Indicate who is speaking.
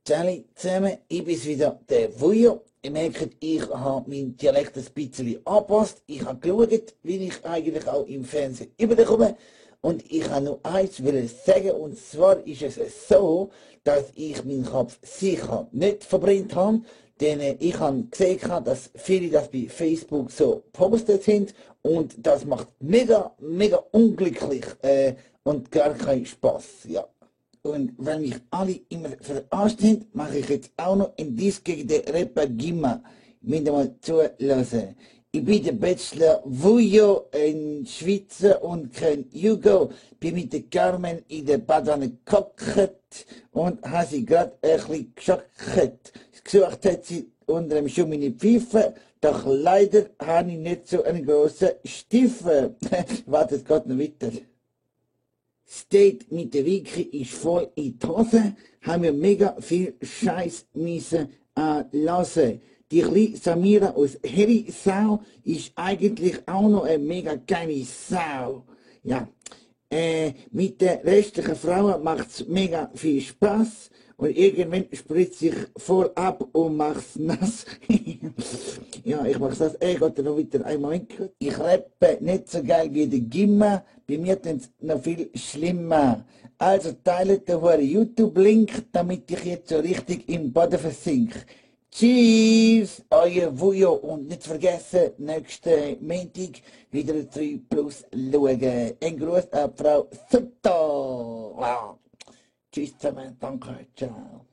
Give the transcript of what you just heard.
Speaker 1: Ciao zusammen, ich bin's wieder, der Vujo. Ihr merkt, ich habe meinen Dialekt ein bisschen angepasst. Ich habe geschaut, wie ich eigentlich auch im Fernsehen überkomme. Und ich habe nur eins will sagen, und zwar ist es so, dass ich meinen Kopf sicher nicht verbrannt habe. Denn ich habe gesehen, dass viele das bei Facebook so postet sind. Und das macht mega, mega unglücklich und gar keinen Spaß. Ja. Und weil mich alle immer verarscht haben, mache ich jetzt auch noch ein Diss gegen den Rapper Gimma. Müsst ihr mal zulassen. Ich bin der Bachelor Vujo, ein Schweizer und kein Hugo. Bin mit der Carmen in der Badwanne gekockt und habe sie gerade ein bisschen geschockt. Gesucht hat sie unter dem Schuh meine Pfeife, doch leider habe ich nicht so einen grossen Stiefel. Warte, es geht noch weiter. State mit der Wiki ist voll in die Hose, haben wir mega viel Scheiß müssen lassen. Die kleine Samira aus Herisau ist eigentlich auch noch eine mega geile Sau. Ja. Mit den restlichen Frauen macht's mega viel Spaß und irgendwann spritze ich voll ab und mach's nass. Ja, ich mach's das. Geht noch wieder einmal winkeln. Ich rappe nicht so geil wie der Gimma, bei mir tun's noch viel schlimmer. Also teilt den YouTube-Link, damit ich jetzt so richtig im Boden versink. Tschüss, euer Vujo und nicht vergessen, nächsten Montag wieder 3 Plus schauen. Ein Gruß an Frau Sutta. Tschüss zusammen, danke, ciao.